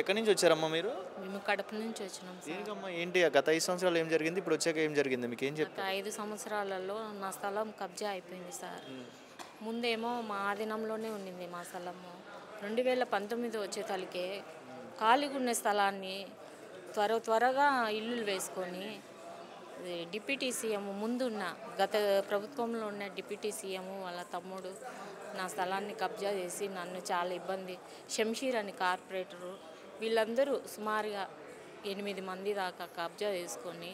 ఎక్కడి నుంచి వచ్చారమ్మా మీరు? మేము కడప నుంచి వచ్చినాం సార్. దేనికమ్మా ఏంటి గత 5 సంవత్సరాలు ఏం జరిగింది? ఇప్పుడు వచ్చాక ఏం జరిగింది? మీకు ఏం గత చెప్తారు? 5 సంవత్సరాలలో నా స్థలం కబ్జా అయిపోయింది సార్. ముందేమో మా ఆధీనంలోనే ఉండింది మా స్థలము. 2019 వచ్చేతలకే ఖాళీగా ఉన్న స్థలాన్ని త్వరగా ఇల్లులు వేసుకొని డిప్యూటీ సీఎం ముందున్న గత ప్రభుత్వంలో ఉన్న డిప్యూటీ సీఎం వాళ్ళ తమ్ముడు నా స్థలాన్ని కబ్జా చేసి నన్ను చాలా ఇబ్బంది, షంషీర్ అని కార్పొరేటరు, వీళ్ళందరూ సుమారుగా 8 మంది దాకా కబ్జా చేసుకొని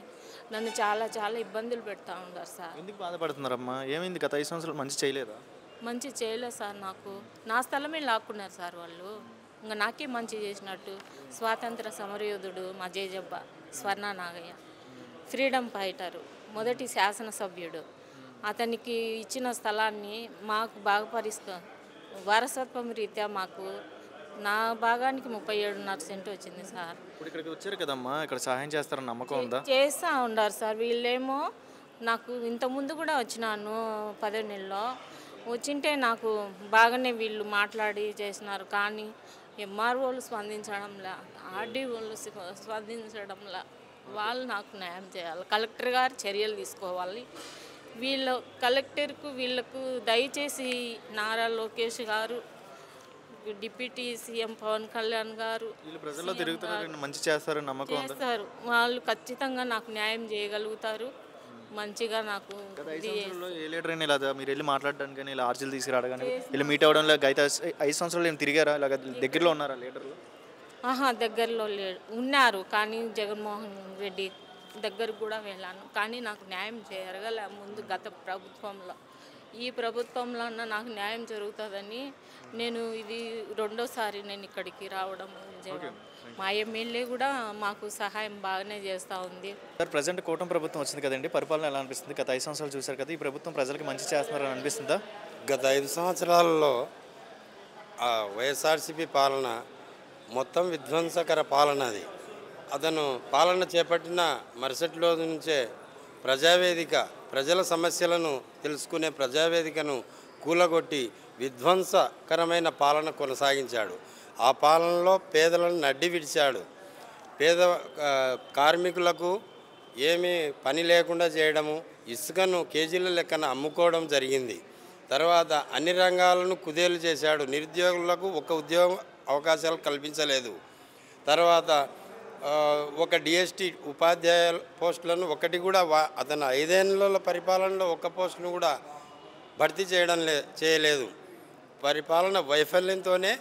నన్ను చాలా ఇబ్బందులు పెడతా ఉన్నారు సార్. ఎందుకు బాధపడుతున్నారమ్మా? ఏమైంది? గత 5 సంవత్సరాలు మంచి చేయలేదా? మంచి చేయలేదు సార్. నాకు నా స్థలమే లాక్కున్నారు సార్ వాళ్ళు. ఇంకా నాకే మంచి చేసినట్టు స్వాతంత్ర సమరయోధుడు మా జేజబ్బ స్వర్ణ నాగయ్య, ఫ్రీడమ్ ఫైటరు, మొదటి శాసనసభ్యుడు, అతనికి ఇచ్చిన స్థలాన్ని మాకు వారసత్వం రీత్యా మాకు నా భాగానికి 37.5 సెంటు వచ్చింది సార్. ఇప్పుడు ఇక్కడికి వచ్చారు కదమ్మా, ఇక్కడ సహాయం చేస్తారని నమ్మకం ఉందా? చేస్తూ ఉన్నారు సార్. వీళ్ళేమో నాకు ఇంతకుముందు కూడా వచ్చినాను 10 నెలలో వచ్చింటే నాకు బాగానే వీళ్ళు మాట్లాడి చేసినారు. కానీ ఎంఆర్ఓలు స్పందించడంలా, ఆర్డీఓలు స్పందించడంలా. వాళ్ళు నాకు న్యాయం చేయాలి, కలెక్టర్ గారు చర్యలు తీసుకోవాలి. కలెక్టర్కు వీళ్ళకు దయచేసి నారా లోకేష్ గారు, డిప్యూటీ సీఎం పవన్ కళ్యాణ్ గారు ప్రజల్లో తిరుగుతున్నారు, మంచి చేస్తారని నమ్మకం ఉందా? చేస్తారు. వాళ్ళు ఖచ్చితంగా నాకు న్యాయం చేయగలుగుతారు. మంచిగా నాకు ఏ లీడర్ అయినా ఇలా మీరు వెళ్ళి మాట్లాడడానికి కానీ ఇలా ఆర్జీలు తీసుకురావడం కానీ ఇలా మీట్ అవ్వడం గత 5 సంవత్సరాలు ఏం తిరిగారా? ఇలా దగ్గరలో ఉన్నారా లీడర్లు? దగ్గరలో ఉన్నారు, కానీ జగన్మోహన్ రెడ్డి దగ్గరకు కూడా వెళ్ళాను, కానీ నాకు న్యాయం జరగలే ముందు గత ప్రభుత్వంలో. ఈ ప్రభుత్వంలో నాకు న్యాయం జరుగుతుందని నేను ఇది రెండోసారి నేను ఇక్కడికి రావడం. మా ఎమ్మెల్యే కూడా మాకు సహాయం బాగానే చేస్తూ ఉంది సార్. ప్రజెంట్ కూటమి ప్రభుత్వం వచ్చింది కదండి, పరిపాలన ఎలా అనిపిస్తుంది? గత 5 సంవత్సరాలు చూశారు కదా, ఈ ప్రభుత్వం ప్రజలకు మంచి చేస్తున్నారని అనిపిస్తుందా? గత 5 సంవత్సరాలలో వైఎస్ఆర్సీపీ పాలన మొత్తం విధ్వంసకర పాలన. అది అతను పాలన చేపట్టిన మరుసటి రోజు నుంచే ప్రజల సమస్యలను తెలుసుకునే ప్రజావేదికను కూలగొట్టి విధ్వంసకరమైన పాలన కొనసాగించాడు. ఆ పాలనలో పేదలను నడ్డి విడిచాడు. పేద కార్మికులకు ఏమీ పని లేకుండా చేయడము, ఇసుకను కేజీల లెక్కన అమ్ముకోవడం జరిగింది. తర్వాత అన్ని రంగాలను కుదేలు చేశాడు. నిరుద్యోగులకు ఒక ఉద్యోగ అవకాశాలు కల్పించలేదు. తర్వాత ఒక డిఎస్టీ ఉపాధ్యాయ పోస్టులను ఒకటి కూడా అతను 5 ఏళ్ల పరిపాలనలో ఒక్క పోస్టును కూడా భర్తీ చేయలేదు. పరిపాలన వైఫల్యంతోనే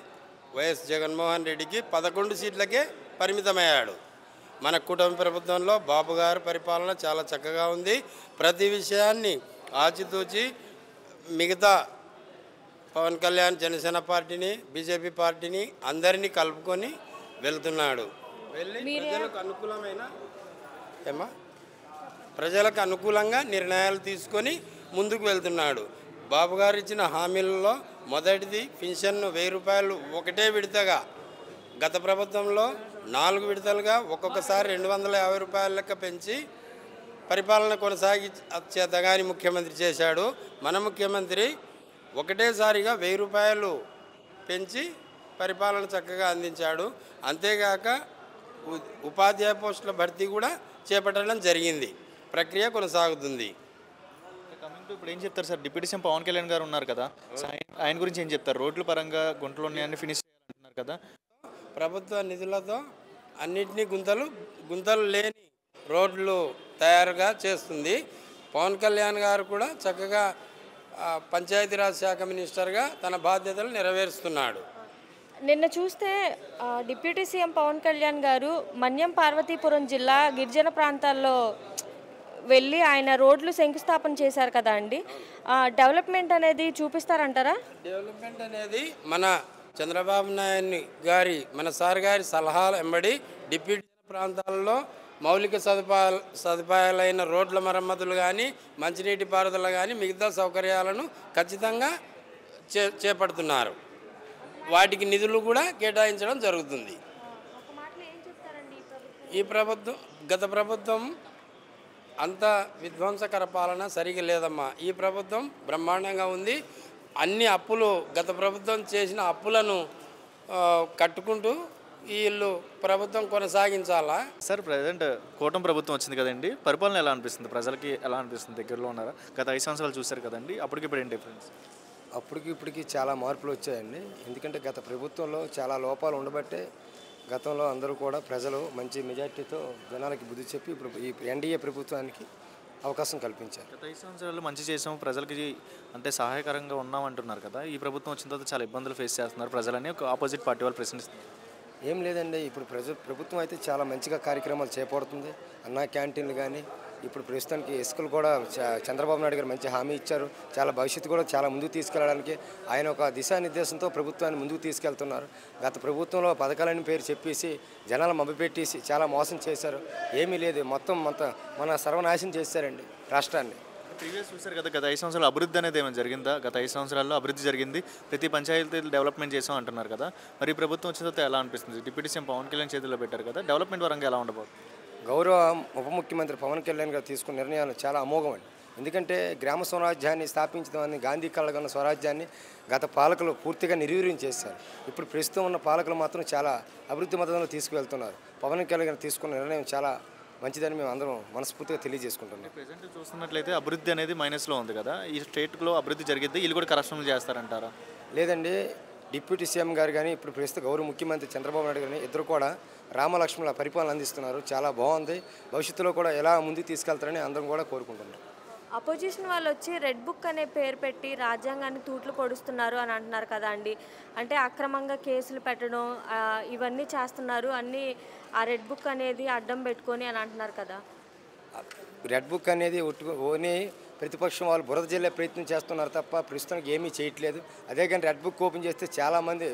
వైఎస్ జగన్మోహన్ రెడ్డికి 11 సీట్లకే పరిమితమయ్యాడు. మన కూటమి ప్రభుత్వంలో బాబు గారి పరిపాలన చాలా చక్కగా ఉంది. ప్రతి విషయాన్ని ఆచితూచి మిగతా పవన్ కళ్యాణ్, జనసేన పార్టీని, బీజేపీ పార్టీని అందరినీ కలుపుకొని వెళ్తున్నాడు. వెళ్ళి ప్రజలకు అనుకూలంగా నిర్ణయాలు తీసుకొని ముందుకు వెళ్తున్నాడు. బాబు గారు ఇచ్చిన హామీలలో మొదటిది పెన్షన్ను 1000 రూపాయలు ఒకటే విడతగా, గత ప్రభుత్వంలో 4 విడతలుగా ఒక్కొక్కసారి 250 రూపాయల లెక్క పెంచి పరిపాలన కొనసాగించేతగాని ముఖ్యమంత్రి చేశాడు. మన ముఖ్యమంత్రి ఒకటేసారిగా 1000 రూపాయలు పెంచి పరిపాలన చక్కగా అందించాడు. అంతేగాక ఉపాధ్యాయ పోస్టుల భర్తీ కూడా చేపట్టడం జరిగింది. ప్రక్రియ కొనసాగుతుంది. ఇప్పుడు ఏం చెప్తారు sir? Deputy CM Pawan Kalyan garu ఉన్నారు కదా, ఆయన గురించి ఏం చెప్తారు? రోడ్ల పరంగా గుంటలు ఉన్నాయని ఫినిష్ చేయాలంటున్నారు కదా. ప్రభుత్వ నిధులతో అన్నింటినీ గుంతలు లేని రోడ్లు తయారుగా చేస్తుంది. పవన్ కళ్యాణ్ గారు కూడా చక్కగా పంచాయతీరాజ్ శాఖ మినిస్టర్గా తన బాధ్యతలు నెరవేరుస్తున్నాడు. నిన్న చూస్తే డిప్యూటీ సీఎం పవన్ కళ్యాణ్ గారు మన్యం పార్వతీపురం జిల్లా గిరిజన ప్రాంతాల్లో వెళ్ళి ఆయన రోడ్లు శంకుస్థాపన చేశారు కదా అండి. డెవలప్మెంట్ అనేది చూపిస్తారంటారా? డెవలప్మెంట్ అనేది మన చంద్రబాబు నాయుడు గారి, మన సార్ గారి సలహాలు వెంబడి డిప్యూటీ ప్రాంతాల్లో మౌలిక సదుపాయాలైన రోడ్ల మరమ్మతులు కానీ, మంచినీటి పారుదల కానీ, మిగతా సౌకర్యాలను ఖచ్చితంగా చేపడుతున్నారు. వాటికి నిధులు కూడా కేటాయించడం జరుగుతుంది. ఈ ప్రభుత్వం, గత ప్రభుత్వం అంత విధ్వంసకర పాలన సరిగా లేదమ్మా. ఈ ప్రభుత్వం బ్రహ్మాండంగా ఉంది. అన్ని అప్పులు, గత ప్రభుత్వం చేసిన అప్పులను కట్టుకుంటూ వీళ్ళు ప్రభుత్వం కొనసాగించాలా. సార్ ప్రజెంట్ కూటమి ప్రభుత్వం వచ్చింది కదండి, పరిపాలన ఎలా అనిపిస్తుంది, ప్రజలకి ఎలా అనిపిస్తుంది, దగ్గరలో ఉన్నారా? గత 5 సంవత్సరాలు చూశారు కదండి, అప్పటికి ఇప్పుడు ఏం డిఫరెన్స్? అప్పటికి ఇప్పటికి చాలా మార్పులు వచ్చాయండి. ఎందుకంటే గత ప్రభుత్వంలో చాలా లోపాలు ఉండబట్టే గతంలో అందరూ కూడా ప్రజలు మంచి మెజార్టీతో జనాలకి బుద్ధి చెప్పి ఇప్పుడు ఈ ఎన్డీఏ ప్రభుత్వానికి అవకాశం కల్పించారు. గత 5 సంవత్సరాలు మంచి చేసాము, ప్రజలకి అంటే సహాయకరంగా ఉన్నామంటున్నారు కదా, ఈ ప్రభుత్వం వచ్చిన తర్వాత చాలా ఇబ్బందులు ఫేస్ చేస్తున్నారు ప్రజలని ఒక ఆపోజిట్ పార్టీ వాళ్ళు ప్రశ్నిస్తున్నారు. ఏం లేదండి, ఇప్పుడు ప్రభుత్వం అయితే చాలా మంచిగా కార్యక్రమాలు చేపడుతుంది. అన్నా క్యాంటీన్లు కానీ ఇప్పుడు ప్రస్తుతానికి ఇసుకలు కూడా చంద్రబాబు నాయుడు గారు మంచి హామీ ఇచ్చారు. చాలా భవిష్యత్తు కూడా చాలా ముందుకు తీసుకెళ్ళడానికి ఆయన ఒక దిశానిర్దేశంతో ప్రభుత్వాన్ని ముందుకు తీసుకెళ్తున్నారు. గత ప్రభుత్వంలో పథకాలని పేరు చెప్పేసి జనాలు మభ్యపెట్టేసి చాలా మోసం చేశారు. ఏమీ లేదు, మొత్తం మన సర్వనాశనం చేశారండి రాష్ట్రాన్ని. ప్రీవియస్ చూశారు కదా, గత 5 సంవత్సరాలు అభివృద్ధి అనేది ఏమైనా జరిగిందా? గత 5 సంవత్సరాల్లో అభివృద్ధి జరిగింది, ప్రతి పంచాయతీలు డెవలప్మెంట్ చేసాం అంటున్నారు కదా, మరి ఈ ప్రభుత్వం వచ్చిన తర్వాత ఎలా అనిపిస్తుంది? డిప్యూటీ సీఎం పవన్ కళ్యాణ్ చేతిలో పెట్టారు కదా, డెవలప్మెంట్ పరంగా ఎలా ఉండబోతుంది? గౌరవ ఉప ముఖ్యమంత్రి పవన్ కళ్యాణ్ గారు తీసుకున్న నిర్ణయాలు చాలా అమోఘమండి. ఎందుకంటే గ్రామ స్వరాజ్యాన్ని స్థాపించడాన్ని, గాంధీ కళగన్న స్వరాజ్యాన్ని గత పాలకులు పూర్తిగా నిర్వీర్యం చేశారు. ఇప్పుడు ప్రస్తుతం ఉన్న పాలకులు మాత్రం చాలా అభివృద్ధి మద్దతులో తీసుకువెళ్తున్నారు. పవన్ కళ్యాణ్ గారు తీసుకున్న నిర్ణయం చాలా మంచిదని మేము అందరం మనస్ఫూర్తిగా తెలియజేసుకుంటున్నాం. ప్రజెంట్ చూస్తున్నట్లయితే అభివృద్ధి అనేది మైనస్లో ఉంది కదా, ఈ స్టేట్లో అభివృద్ధి జరిగిద్ది, వీళ్ళు కూడా కరప్షన్ చేస్తారంటారా? లేదండి, డిప్యూటీ సీఎం గారు కానీ ఇప్పుడు ప్రస్తుత గౌరవ ముఖ్యమంత్రి చంద్రబాబు నాయుడు గారిని ఇద్దరు కూడా రామలక్ష్మణుల పరిపాలన అందిస్తున్నారు. చాలా బాగుంది. భవిష్యత్తులో కూడా ఎలా ముందుకు తీసుకెళ్తారని అందరం కూడా కోరుకుంటున్నాం. అపోజిషన్ వాళ్ళు వచ్చి రెడ్ బుక్ అనే పేరు పెట్టి రాజ్యాంగాన్ని తూట్లు పొడుస్తున్నారు అని అంటున్నారు కదా అండి. అంటే అక్రమంగా కేసులు పెట్టడం ఇవన్నీ చేస్తున్నారు అన్నీ ఆ రెడ్ బుక్ అనేది అడ్డం పెట్టుకొని అని అంటున్నారు కదా. రెడ్ బుక్ అనేది ఓని ప్రతిపక్షం వాళ్ళు బురద జల్లే ప్రయత్నం చేస్తున్నారు తప్ప ప్రస్తుతానికి ఏమీ చేయట్లేదు. అదే కానీ రెడ్ బుక్ ఓపెన్ చేస్తే చాలామంది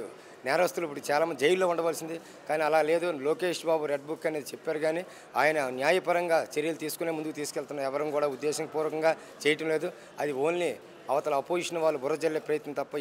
నేరస్తులు ఇప్పుడు చాలామంది జైల్లో ఉండవలసింది, కానీ అలా లేదు. లోకేష్ బాబు రెడ్ బుక్ అనేది చెప్పారు, కానీ ఆయన న్యాయపరంగా చర్యలు తీసుకునే ముందుకు తీసుకెళ్తున్నారు. ఎవరు కూడా ఉద్దేశపూర్వకంగా చేయటం లేదు. అది ఓన్లీ అవతల అపోజిషన్ వాళ్ళు బురద జల్లే ప్రయత్నం తప్ప